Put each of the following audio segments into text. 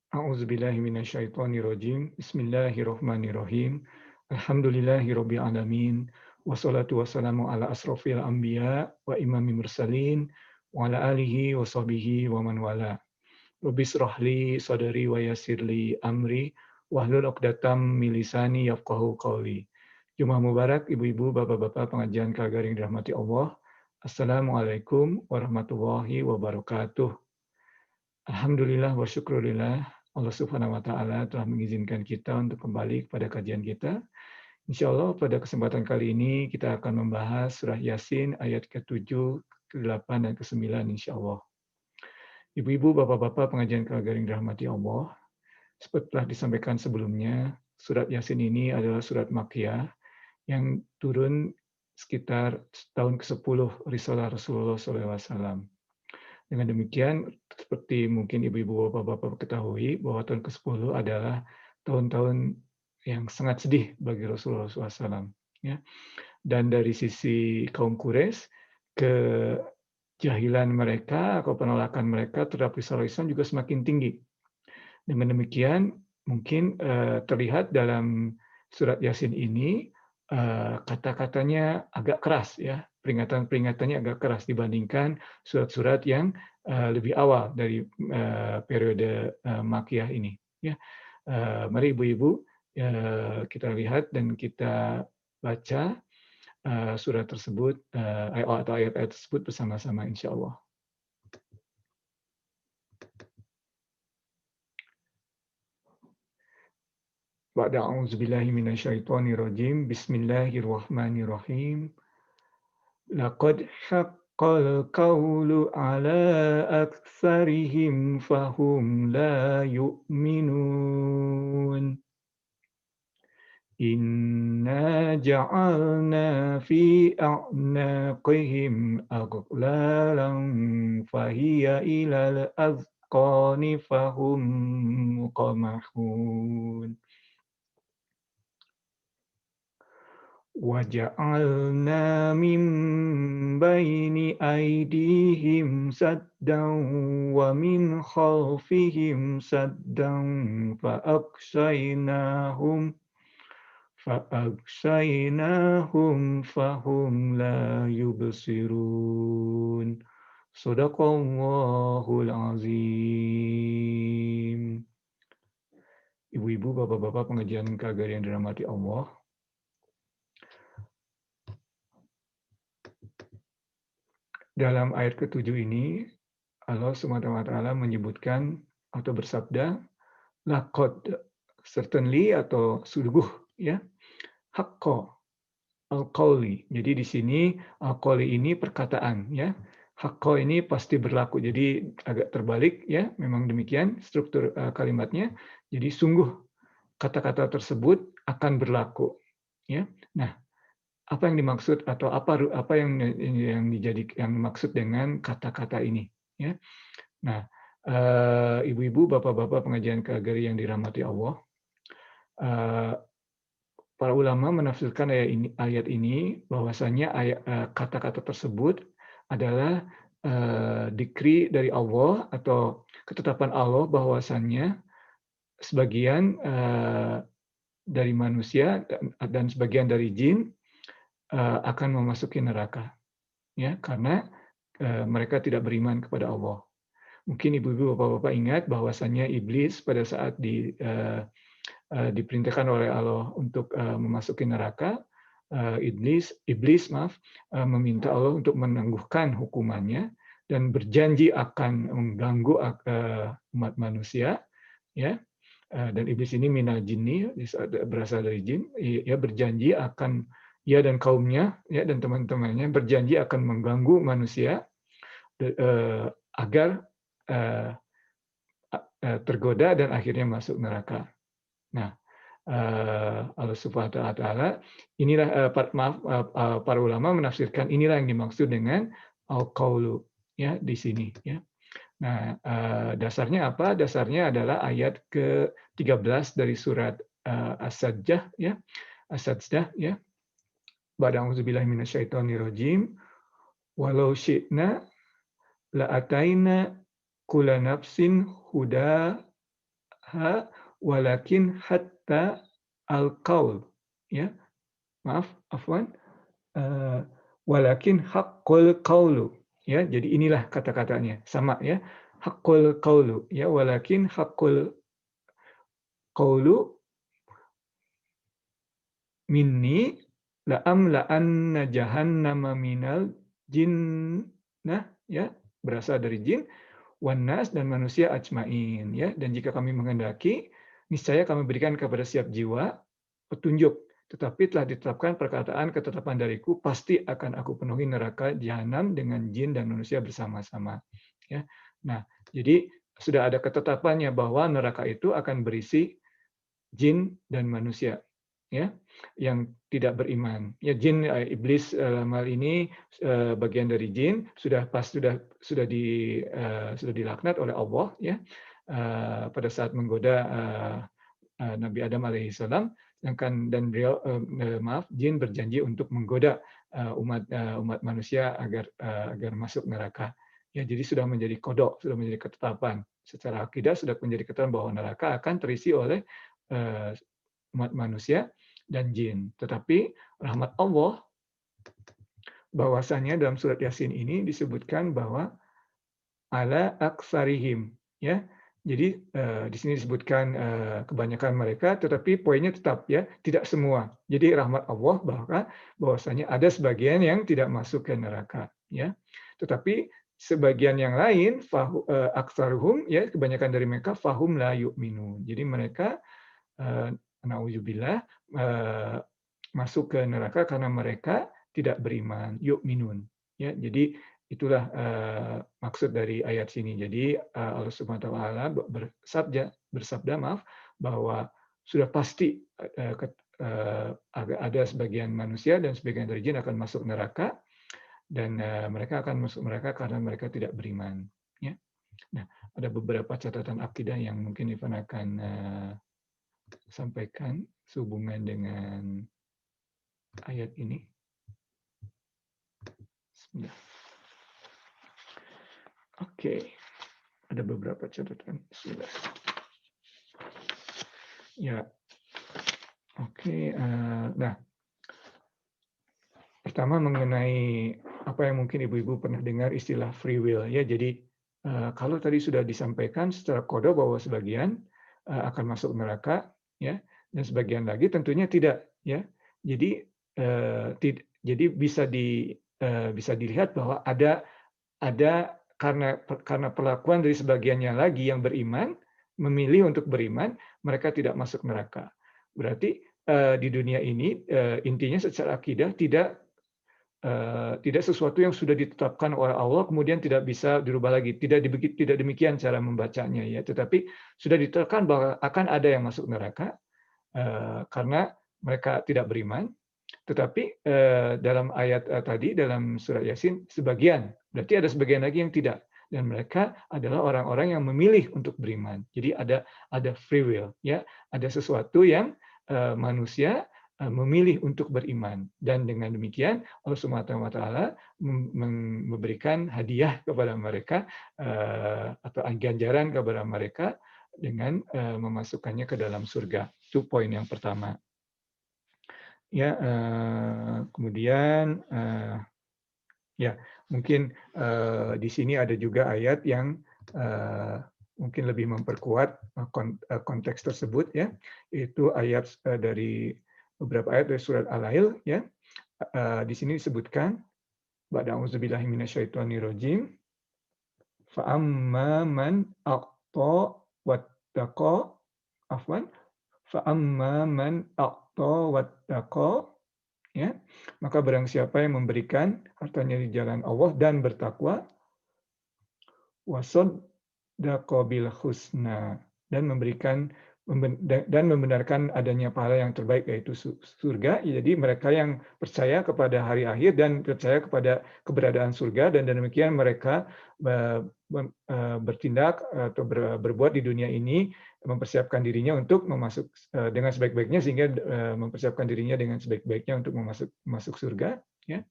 A'udzubillahi minasyaitonirrajim. Bismillahirrahmanirrahim. Alhamdulillahirabbil alamin. Wassalatu wassalamu ala asrofil anbiya wa imamil mursalin wa ala alihi wa sahbihi wa man wala. Rabbi shrah li sadri wa yassir li amri wahlul 'uqdatam min lisani yafqahu qawli. Jumat Mubarak ibu-ibu, bapak-bapak pengajian Kagaring dirahmati Allah. Assalamualaikum warahmatullahi wabarakatuh. Alhamdulillah wa syukurillah Allah Subhanahu wa taala telah mengizinkan kita untuk kembali kepada kajian kita. Insya Allah pada kesempatan kali ini kita akan membahas surah Yasin ayat ke-7, ke-8 dan ke-9 insya Allah. Ibu-ibu, bapak-bapak pengajian Kagaring dirahmati Allah, seperti telah disampaikan sebelumnya, surat Yasin ini adalah surat Makkiyah yang turun sekitar tahun ke-10 Risalah Rasulullah SAW. Dengan demikian, seperti mungkin ibu-ibu bapak-bapak ketahui, bahwa tahun ke-10 adalah tahun-tahun yang sangat sedih bagi Rasulullah SAW. Ya. Dan dari sisi kaum Quraisy, kejahilan mereka atau penolakan mereka terhadap risalah Islam juga semakin tinggi. Dengan demikian, mungkin terlihat dalam surat Yasin ini, kata-katanya agak keras, ya, peringatan-peringatannya agak keras dibandingkan surat-surat yang lebih awal dari periode Makkiyah ini. Ya, mari ibu-ibu kita lihat dan kita baca surat tersebut atau ayat-ayat tersebut bersama-sama, insya Allah. Ba'da a'udzubillahi minasyaitonirrajim. Bismillahirrahmanirrahim. Laqad haqqal qawlu ala aktsarihim fahum la yu'minun. Inna ja'alna fi a'naqihim aghlalan fahiya ilal azqani fahum muqamahun. وَجَعَلْنَا مِنْ بَيْنِ أَيْدِيهِمْ سَدًّا وَمِنْ خَلْفِهِمْ سَدًّا فَأَغْشَيْنَاهُمْ فَهُمْ لَا يُبْصِرُونَ. Shadaqallahul azim. Ibu-ibu, bapak-bapak pengajian Kagaring yang dirahmati Allah, dalam ayat ke-7 ini, Allah SWT menyebutkan atau bersabda, laqad, certainly atau sungguh, ya, haqqa, al-qawli. Jadi di sini al-qawli ini perkataan, ya. Haqqa ini pasti berlaku. Jadi agak terbalik, ya. Memang demikian struktur kalimatnya. Jadi sungguh kata-kata tersebut akan berlaku, ya. Nah, apa yang dimaksud atau apa yang dimaksud dengan kata-kata ini, ya. Nah, ibu-ibu, bapak-bapak pengajian Kagaring yang dirahmati Allah, para ulama menafsirkan ayat ini bahwasanya kata-kata tersebut adalah dikri dari Allah atau ketetapan Allah bahwasannya sebagian dari manusia dan sebagian dari jin akan memasuki neraka, ya, karena mereka tidak beriman kepada Allah. Mungkin ibu-ibu, bapak-bapak ingat bahwasannya iblis pada saat diperintahkan oleh Allah untuk memasuki neraka, iblis meminta Allah untuk menangguhkan hukumannya dan berjanji akan mengganggu umat manusia, ya. Dan iblis ini minal jinni, berasal dari jin, ya, berjanji akan, ia dan kaumnya, ya, dan teman-temannya berjanji akan mengganggu manusia agar tergoda dan akhirnya masuk neraka. Nah, Allah Subhanahu wa taala, inilah para ulama menafsirkan inilah yang dimaksud dengan al-qaulu, ya, di sini, ya. Nah, dasarnya apa? Dasarnya adalah ayat ke-13 dari surat As-Sajdah, ya. As-Sajdah, ya. Ba'da a'udzubillahi minasyaitonirrajim. Walau syi'na la'ataina kulla nafsin hudaha walakin hatta al-qaul, ya. Maaf, afwan. Walakin haqqul qaulu, ya. Jadi inilah kata-katanya, sama ya. Haqqul qaulu, ya, walakin haqqul qaulu minni la'amla'anna jahannama minal jinnah, ya, berasal dari jin, wan nas, dan manusia ajmain, ya. Dan jika kami menghendaki, niscaya kami berikan kepada setiap jiwa petunjuk, tetapi telah ditetapkan perkataan ketetapan dariku, pasti akan aku penuhi neraka jahanam dengan jin dan manusia bersama-sama, ya. Nah, jadi sudah ada ketetapannya bahwa neraka itu akan berisi jin dan manusia, ya, yang tidak beriman. Ya, jin, iblis dalam hal ini bagian dari jin, sudah dilaknat oleh Allah, ya, pada saat menggoda Nabi Adam alaihissalam, dan beliau jin berjanji untuk menggoda umat manusia agar masuk neraka. Ya, jadi sudah menjadi kodok, sudah menjadi ketetapan. Secara akidah sudah menjadi ketetapan bahwa neraka akan terisi oleh umat manusia dan jin. Tetapi rahmat Allah, bahwasanya dalam surat Yasin ini disebutkan bahwa ala aksarihim, ya. Jadi di sini disebutkan kebanyakan mereka, tetapi poinnya tetap, ya, tidak semua. Jadi rahmat Allah bahwasanya ada sebagian yang tidak masuk ke neraka, ya. Tetapi sebagian yang lain, aksaruhum, ya, kebanyakan dari mereka, fahum la yu'minun. Jadi mereka na'udzubillah masuk ke neraka karena mereka tidak beriman, yu'minun, ya. Jadi itulah maksud dari ayat sini. Jadi Allah Subhanahu wa taala bersabda bahwa sudah pasti ada sebagian manusia dan sebagian dari jin akan masuk neraka, dan mereka akan masuk neraka karena mereka tidak beriman, ya. Nah, ada beberapa catatan akidah yang mungkin Ivan akan sampaikan sehubungan dengan ayat ini. Bismillah. Oke, ada beberapa catatan. Bismillah. Ya, oke. Nah, pertama mengenai apa yang mungkin ibu-ibu pernah dengar istilah free will, ya. Jadi kalau tadi sudah disampaikan secara kode bahwa sebagian akan masuk neraka, ya, dan sebagian lagi tentunya tidak, ya. Jadi jadi bisa dilihat bahwa ada karena perlakuan dari sebagiannya lagi yang beriman, memilih untuk beriman, mereka tidak masuk neraka. Berarti di dunia ini intinya secara akidah tidak sesuatu yang sudah ditetapkan oleh Allah kemudian tidak bisa dirubah lagi. Tidak demikian cara membacanya, ya. Tetapi sudah ditetapkan bahwa akan ada yang masuk neraka karena mereka tidak beriman. Tetapi dalam ayat tadi dalam surat Yasin sebagian, berarti ada sebagian lagi yang tidak, dan mereka adalah orang-orang yang memilih untuk beriman. Jadi ada free will, ya, ada sesuatu yang manusia memilih untuk beriman, dan dengan demikian Allah Subhanahu wa taala memberikan hadiah kepada mereka atau ganjaran kepada mereka dengan memasukkannya ke dalam surga. Itu poin yang pertama. Ya, kemudian ya, mungkin di sini ada juga ayat yang mungkin lebih memperkuat konteks tersebut, ya. Itu ayat dari beberapa ayat dari surat Al-Lail, ya. Di sini disebutkan ba'da auzubillahi minasyaitonirrajim, fa amma man a'ta wattaqa, afwan, fa amma man a'ta wattaqa, ya, maka barang siapa yang memberikan hartanya di jalan Allah dan bertakwa, wasaddaqa bil husna, dan membenarkan adanya pahala yang terbaik yaitu surga. Jadi mereka yang percaya kepada hari akhir dan percaya kepada keberadaan surga, dan demikian mereka bertindak atau berbuat di dunia ini, mempersiapkan dirinya untuk dengan sebaik-baiknya, sehingga mempersiapkan dirinya dengan sebaik-baiknya untuk masuk surga, ya.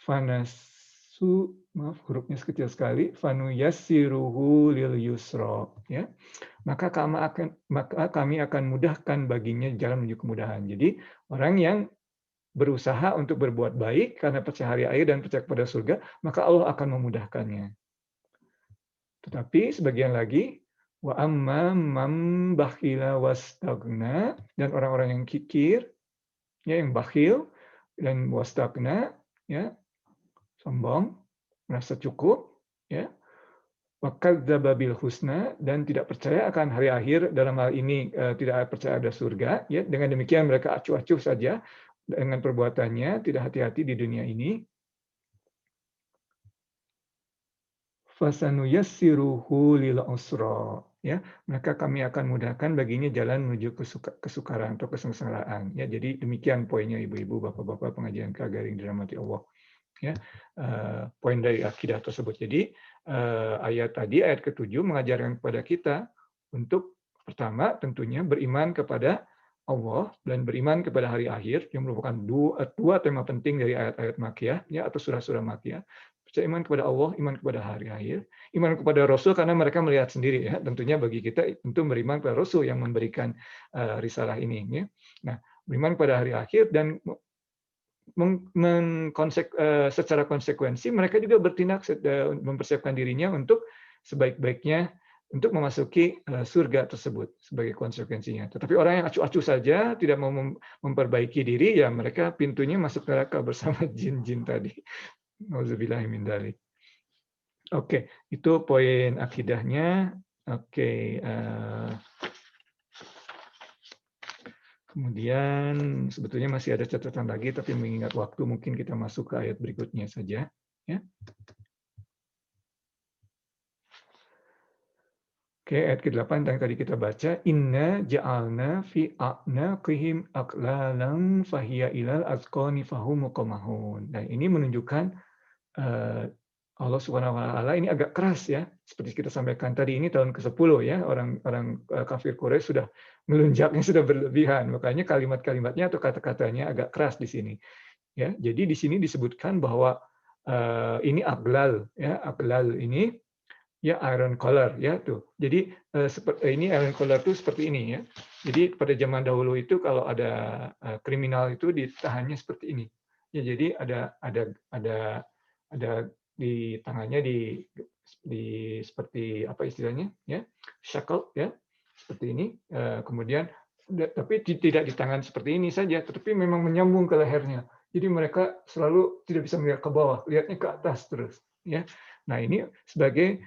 Fanasu maaf hurufnya kecil sekali, fanuyassiruhu lil yusra, ya. Maka kami akan mudahkan baginya jalan menuju kemudahan. Jadi orang yang berusaha untuk berbuat baik karena percaya hari akhir dan percaya kepada surga, maka Allah akan memudahkannya. Tetapi sebagian lagi, wa amma man bakhila wastagna, dan orang-orang yang kikir, ya, yang bakhil dan wastagna, ya, sombong, merasa cukup, ya, wa kadzdzaba bil husna, dan tidak percaya akan hari akhir, dalam hal ini tidak percaya ada surga, ya. Dengan demikian mereka acuh-acuh saja dengan perbuatannya, tidak hati-hati di dunia ini. Fasanuyassiruhu lil usra, ya, maka kami akan mudahkan baginya jalan menuju kesukaran atau kesengsaraan, ya. Jadi demikian poinnya ibu-ibu, bapak-bapak pengajian Kagaring dirahmati Allah, ya. Poin dari akidah tersebut. Jadi ayat ke-7 mengajarkan kepada kita untuk pertama tentunya beriman kepada Allah dan beriman kepada hari akhir, yang merupakan dua tema penting dari ayat-ayat Makkiyah, ya, atau surah-surah Makkiyah. Percaya iman kepada Allah, iman kepada hari akhir, iman kepada Rasul karena mereka melihat sendiri, ya. Tentunya bagi kita tentu beriman kepada Rasul yang memberikan risalah ini, ya. Nah, beriman kepada hari akhir dan secara konsekuensi mereka juga bertindak mempersiapkan dirinya untuk sebaik-baiknya untuk memasuki surga tersebut sebagai konsekuensinya. Tetapi orang yang acuh-acuh saja tidak mau memperbaiki diri, ya mereka pintunya masuk neraka bersama jin-jin tadi. Nauzubillahi min dzalik. Oke, itu poin akidahnya. Oke, kemudian sebetulnya masih ada catatan lagi, tapi mengingat waktu mungkin kita masuk ke ayat berikutnya saja, ya. Oke, ayat ke-8 yang tadi kita baca, inna ja'alna fi a'naqihim aqlalan fahiya ilal azqani fahum muqamahun. Nah, ini menunjukkan Allah Subhanahu wa taala ini agak keras, ya. Seperti kita sampaikan tadi, ini tahun ke-10, ya. Orang kafir Quraisy sudah melunjaknya sudah berlebihan. Makanya kalimat-kalimatnya atau kata-katanya agak keras di sini, ya. Jadi di sini disebutkan bahwa ini aglal, ya. Aglal ini, ya, iron collar, ya, tuh. Jadi ini iron collar itu seperti ini, ya. Jadi pada zaman dahulu itu kalau ada kriminal itu ditahannya seperti ini. Ya, jadi ada di tangannya di seperti apa istilahnya, ya, shackle, ya, seperti ini. Kemudian tapi tidak di tangan seperti ini saja, tetapi memang menyambung ke lehernya. Jadi mereka selalu tidak bisa melihat ke bawah, lihatnya ke atas terus, ya. Nah, ini sebagai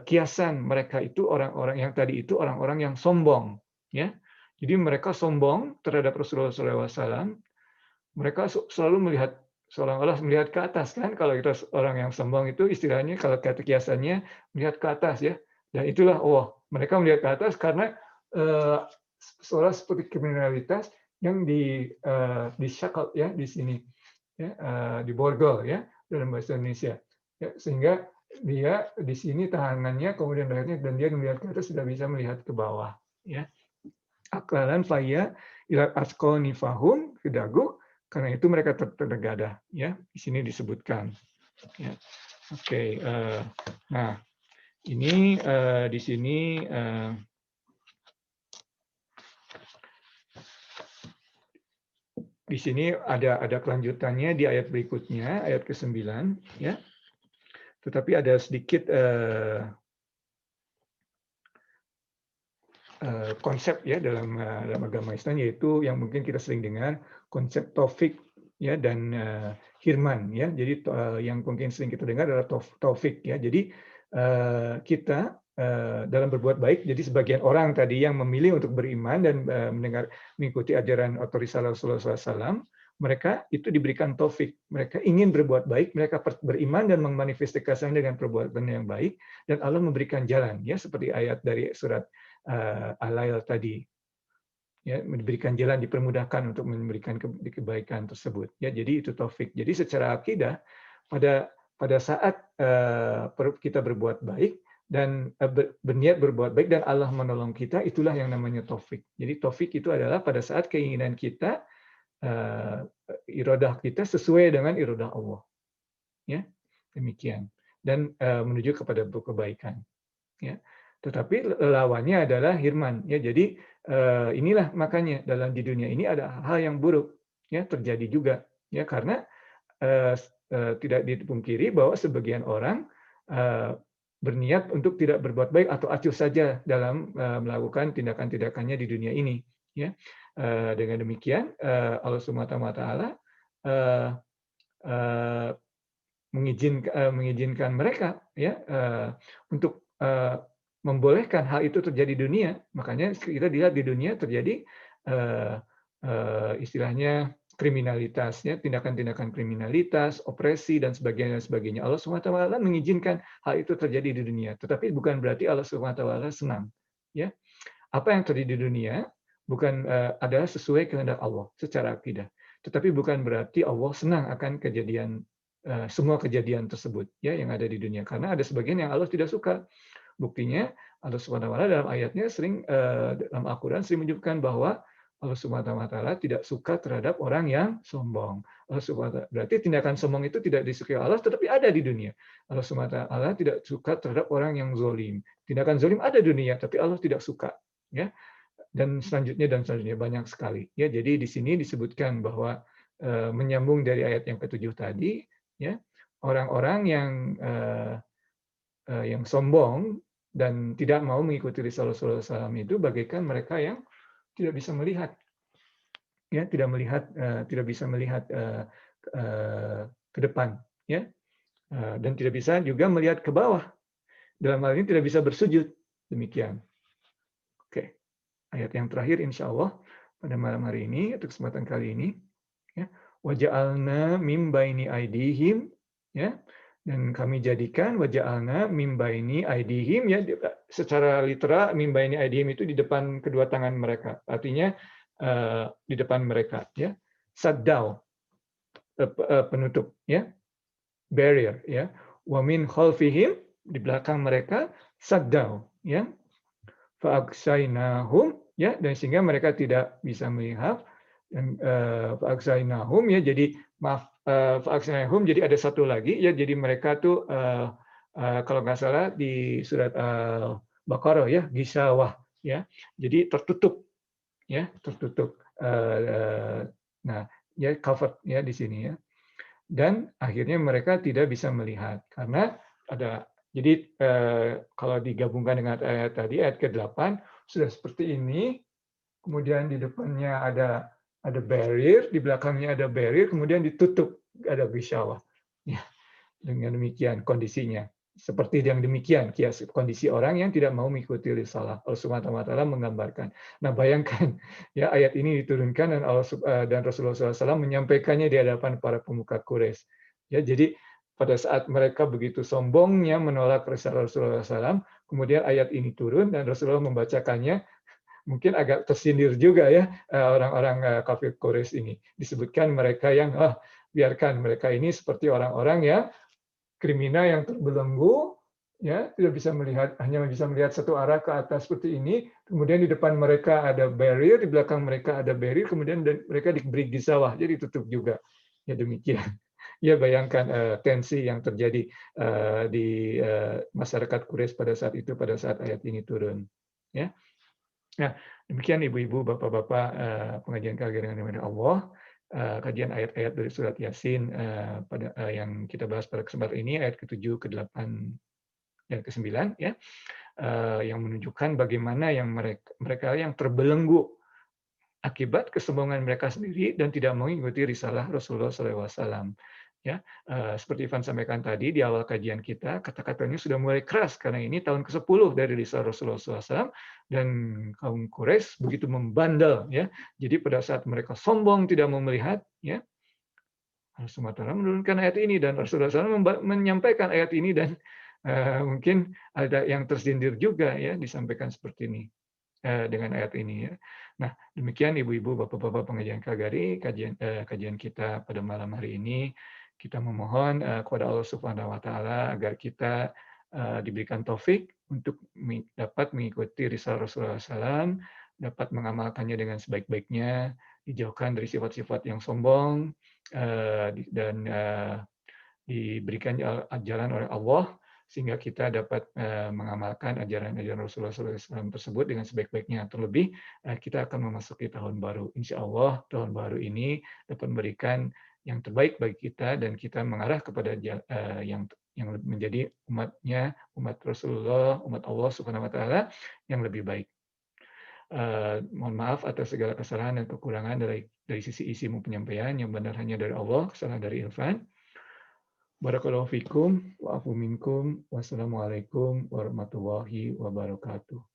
kiasan mereka itu orang-orang yang tadi itu orang-orang yang sombong, ya. Jadi mereka sombong terhadap Rasulullah SAW. Mereka selalu melihat seolah-olah melihat ke atas, kan. Kalau kita orang yang sombong itu istilahnya kalau kata kiasannya melihat ke atas, ya. Dan itulah mereka melihat ke atas karena seolah seperti kriminalitas yang di shackle, ya, di sini, ya, diborgol, ya, dalam bahasa Indonesia. Ya, sehingga dia di sini tahanannya, kemudian lehernya, dan dia melihat ke atas sudah bisa melihat ke bawah, ya. Aqlalan faya ila asqani fahum, ke dagu, karena itu mereka terdegadah, ya. Di sini disebutkan, ya. Oke, nah ini di sini ada kelanjutannya di ayat berikutnya, ayat ke-9, ya. Tetapi ada sedikit konsep, ya, dalam agama Islam, yaitu yang mungkin kita sering dengar, konsep taufik, ya, dan hirman, ya. Jadi yang mungkin sering kita dengar adalah taufik, ya. Jadi kita dalam berbuat baik, jadi sebagian orang tadi yang memilih untuk beriman dan mengikuti ajaran atau risalah Rasulullah SAW, mereka itu diberikan taufik. Mereka ingin berbuat baik, mereka beriman dan memanifestasikan dengan perbuatan yang baik, dan Allah memberikan jalan, ya, seperti ayat dari surat Al-Lail tadi, ya, diberikan jalan, dipermudahkan untuk memberikan kebaikan tersebut, ya. Jadi itu taufik. Jadi secara akidah pada saat kita berbuat baik dan berniat berbuat baik dan Allah menolong kita, itulah yang namanya taufik. Jadi taufik itu adalah pada saat keinginan kita, iradah kita sesuai dengan iradah Allah, ya. Demikian. dan menuju kepada kebaikan. Ya. Tetapi lawannya adalah hirman. Ya, jadi inilah makanya dalam di dunia ini ada hal yang buruk ya terjadi juga ya karena tidak dipungkiri bahwa sebagian orang berniat untuk tidak berbuat baik atau acuh saja dalam melakukan tindakan-tindakannya di dunia ini. Ya, dengan demikian Allah Subhanahu Wa Taala mengizinkan mereka ya untuk membolehkan hal itu terjadi di dunia. Makanya kita lihat di dunia terjadi istilahnya kriminalitas, ya, tindakan-tindakan kriminalitas, opresi dan sebagainya. Allah SWT mengizinkan hal itu terjadi di dunia, tetapi bukan berarti Allah SWT senang. Ya, apa yang terjadi di dunia bukan adalah sesuai kehendak Allah secara akidah, tetapi bukan berarti Allah senang akan kejadian semua kejadian tersebut ya yang ada di dunia, karena ada sebagian yang Allah tidak suka. Buktinya Allah Subhanahu wa taala dalam ayatnya sering dalam Al-Qur'an sering menyebutkan bahwa Allah Subhanahu wa taala tidak suka terhadap orang yang sombong. Allah Subhanahu wa taala berarti tindakan sombong itu tidak disukai Allah tetapi ada di dunia. Allah Subhanahu wa taala tidak suka terhadap orang yang zalim. Tindakan zalim ada di dunia tapi Allah tidak suka, ya. Dan selanjutnya banyak sekali. Ya, jadi di sini disebutkan bahwa menyambung dari ayat yang ke-7 tadi, ya, orang-orang yang sombong dan tidak mau mengikuti Rasulullah SAW itu bagaikan mereka yang tidak bisa melihat, ya, tidak bisa melihat ke depan, ya, dan tidak bisa juga melihat ke bawah. Dalam hal ini tidak bisa bersujud. Demikian. Oke, ayat yang terakhir insya Allah pada malam hari ini atau kesempatan kali ini, ya, waja'alna mim baini aidihim, ya, dan kami jadikan waja'alna mim baini aidihim, ya, secara literal mim baini aidihim itu di depan kedua tangan mereka, artinya di depan mereka, ya, saddau, penutup, ya, barrier, ya, wa min khalfihim, di belakang mereka, saddau, ya, fa'aksainahum, ya, dan sehingga mereka tidak bisa melihat, dan fa'aksainahum, ya, jadi maaf, fa'aksainahum, jadi ada satu lagi, ya, jadi mereka tuh kalau nggak salah di surat Al-Baqarah, ya, gisawah, ya, jadi tertutup, ya, tertutup. Nah, ya, covered, ya, di sini, ya, dan akhirnya mereka tidak bisa melihat karena ada. Jadi kalau digabungkan dengan ayat tadi, ayat ke-8 sudah seperti ini, kemudian di depannya ada barrier, di belakangnya ada barrier, kemudian ditutup ada gisawah. Ya, dengan demikian kondisinya. Seperti yang demikian kias kondisi orang yang tidak mau mengikuti risalah. Allah Subhanahu wa taala menggambarkan. Nah, bayangkan ya ayat ini diturunkan dan Rasulullah SAW menyampaikannya di hadapan para pemuka Quraisy. Ya, jadi pada saat mereka begitu sombongnya menolak risalah Rasulullah SAW, kemudian ayat ini turun dan Rasulullah membacakannya, mungkin agak tersindir juga ya orang-orang kafir Quraisy ini. Disebutkan mereka yang biarkan mereka ini seperti orang-orang yang kriminal yang terbelenggu, ya, tidak bisa melihat, hanya bisa melihat satu arah ke atas seperti ini, kemudian di depan mereka ada barrier, di belakang mereka ada barrier, kemudian mereka diberi gisawah, jadi tutup juga. Ya, demikian. Ya, bayangkan tensi yang terjadi di masyarakat Quraisy pada saat itu, pada saat ayat ini turun. Ya. Nah, demikian ibu-ibu, bapak-bapak pengajian keagamaan Allah. Kajian ayat-ayat dari surat Yasin yang kita bahas pada kesempatan ini, ayat ke-7, ke-8, dan ke-9, ya, yang menunjukkan bagaimana yang mereka yang terbelenggu akibat kesombongan mereka sendiri dan tidak mengikuti risalah Rasulullah SAW. Ya, seperti Ivan sampaikan tadi di awal kajian kita, kata-katanya sudah mulai keras karena ini tahun ke-10 dari risalah Rasulullah SAW dan kaum Quraisy begitu membandel, ya. Jadi pada saat mereka sombong tidak mau melihat, ya, Allah SWT menurunkan ayat ini dan Rasulullah SAW menyampaikan ayat ini dan mungkin ada yang tersindir juga, ya, disampaikan seperti ini dengan ayat ini, ya. Nah, demikian ibu-ibu, bapak-bapak pengajian Kagari, kajian kita pada malam hari ini. Kita memohon kepada Allah Subhanahu wa taala agar kita diberikan taufik untuk dapat mengikuti risalah Rasulullah SAW, dapat mengamalkannya dengan sebaik-baiknya, dijauhkan dari sifat-sifat yang sombong dan diberikan jalan oleh Allah, sehingga kita dapat mengamalkan ajaran-ajaran Rasulullah SAW tersebut dengan sebaik-baiknya. Terlebih kita akan memasuki tahun baru. Insya Allah tahun baru ini dapat memberikan yang terbaik bagi kita dan kita mengarah kepada yang menjadi umat Rasulullah, umat Allah Subhanahu Wa Taala yang lebih baik. Mohon maaf atas segala kesalahan dan kekurangan dari sisi isi penyampaian, yang benar hanya dari Allah, kesalahan dari Irfan. Barakallahu fikum wa afu minkum. Wassalamualaikum warahmatullahi wabarakatuh.